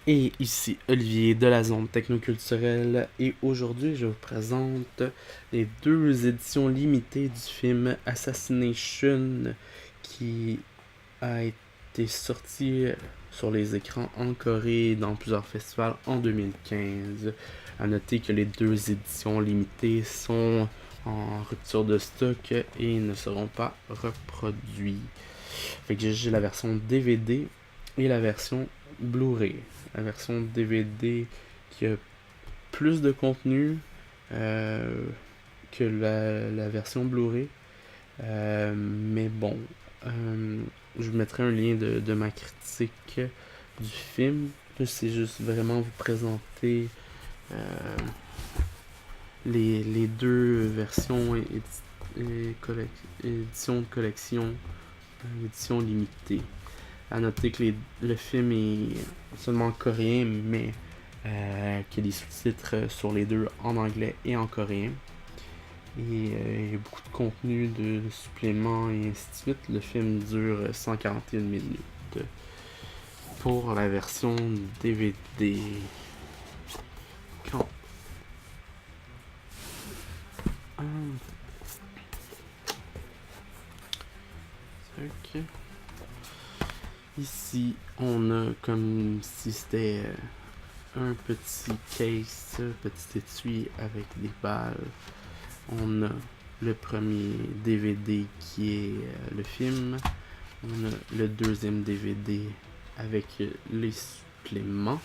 Et ici Olivier de la zone technoculturelle et aujourd'hui je vous présente les deux éditions limitées du film Assassination qui a été sorti sur les écrans en Corée dans plusieurs festivals en 2015. À noter que les deux éditions limitées sont en rupture de stock et ne seront pas reproduits. Fait que j'ai la version DVD et la version Blu-ray. La version DVD qui a plus de contenu que la version Blu-ray. Mais bon, je vous mettrai un lien de ma critique du film. Là, c'est juste vraiment vous présenter euh, les deux versions édition de collection, édition limitée. À noter que le film est seulement coréen, mais qu'il y a des sous-titres sur les deux en anglais et en coréen. Et il y a beaucoup de contenu, de suppléments et ainsi de suite. Le film dure 141 minutes. Pour la version DVD. Quand... Ok. Ici, on a comme si c'était un petit case, petit étui avec des balles. On a le premier DVD qui est le film. On a le deuxième DVD avec les suppléments.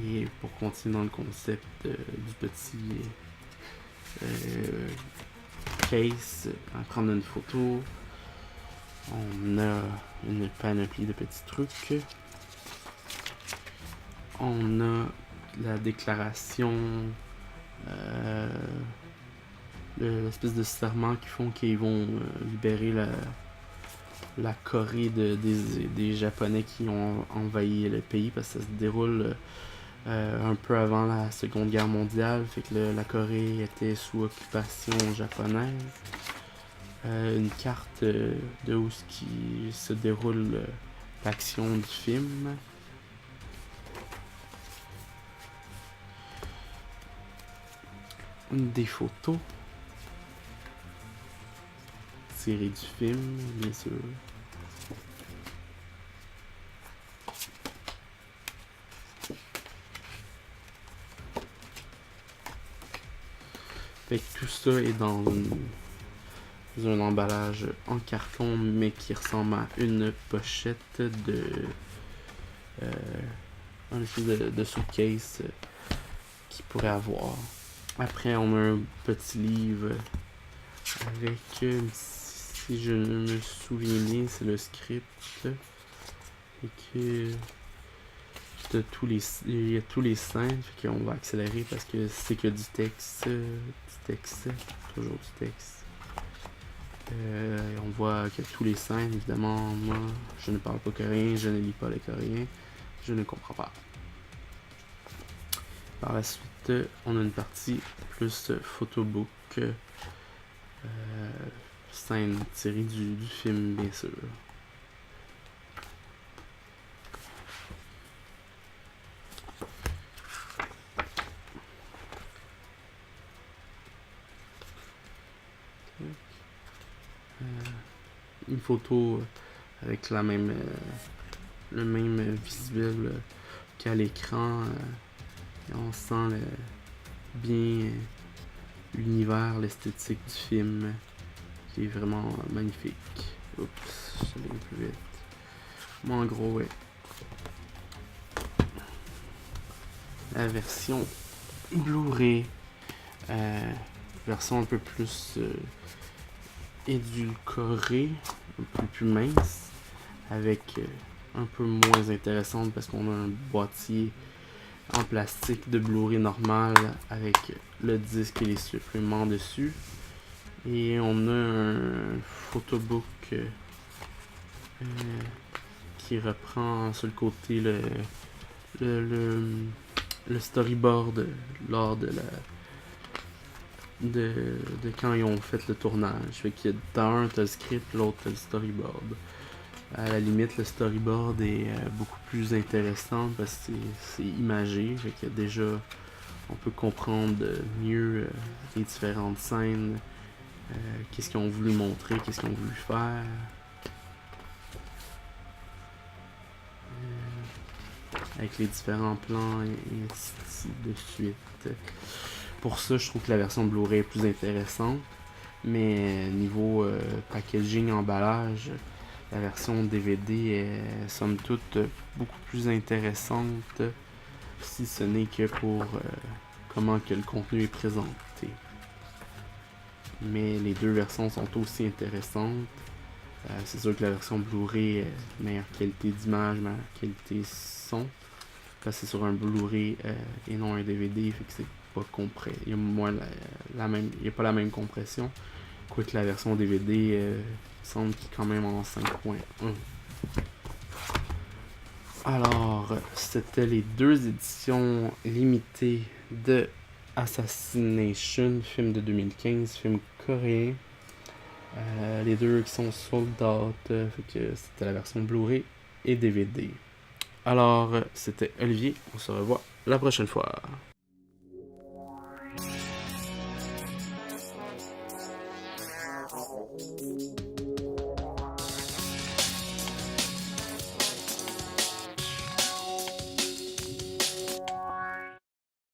Et pour continuer dans le concept du petit euh, case, à prendre une photo, on a une panoplie de petits trucs. On a la déclaration, l'espèce de serment qu'ils font qu'ils vont libérer la Corée des Japonais qui ont envahi le pays parce que ça se déroule un peu avant la Seconde Guerre mondiale, fait que la Corée était sous occupation japonaise. Une carte de où ce qui se déroule l'action du film. Des photos tirées du film, bien sûr. Fait que tout ça est dans un emballage en carton, mais qui ressemble à une pochette de un espèce de suitcase qu'il pourrait avoir. Après, on a un petit livre avec, si je me souviens bien, c'est le script. Et que il y a tous les scènes, fait qu'on va accélérer parce que c'est que du texte, toujours du texte. On voit qu'il y a tous les scènes, évidemment, moi, je ne parle pas coréen, je ne lis pas le coréen, je ne comprends pas. Par la suite, on a une partie plus photobook, scène tirée du film, bien sûr. Une photo avec le même visuel qu'à l'écran. On sent bien l'univers, l'esthétique du film qui est vraiment magnifique. Oups, je suis allé plus vite. Moi, en gros, ouais. La version Blu-ray, version un peu plus édulcorée, un peu plus mince, avec un peu moins intéressante parce qu'on a un boîtier en plastique de Blu-ray normal avec le disque et les suppléments dessus. Et on a un photobook qui reprend sur le côté le storyboard lors de quand ils ont fait le tournage. Fait qu'il y a dans un, t'as le script, l'autre, t'as le storyboard. À la limite, le storyboard est beaucoup plus intéressant parce que c'est imagé. Fait que déjà, on peut comprendre mieux les différentes scènes, qu'est-ce qu'ils ont voulu montrer, qu'est-ce qu'ils ont voulu faire. Avec les différents plans et ainsi de suite. Pour ça, je trouve que la version Blu-ray est plus intéressante. Mais niveau packaging, emballage, la version DVD est somme toute beaucoup plus intéressante, si ce n'est que pour comment que le contenu est présenté. Mais les deux versions sont aussi intéressantes. C'est sûr que la version Blu-ray est meilleure qualité d'image, meilleure qualité son. Parce que c'est sur un Blu-ray et non un DVD, fait que c'est pas compressé. Il y a moins il y a pas la même compression. Quoique la version DVD semble qu'il est quand même en 5.1. Alors, c'était les deux éditions limitées de Assassination, film de 2015, film coréen. Les deux qui sont sold out, fait que c'était la version Blu-ray et DVD. Alors, c'était Olivier, on se revoit la prochaine fois.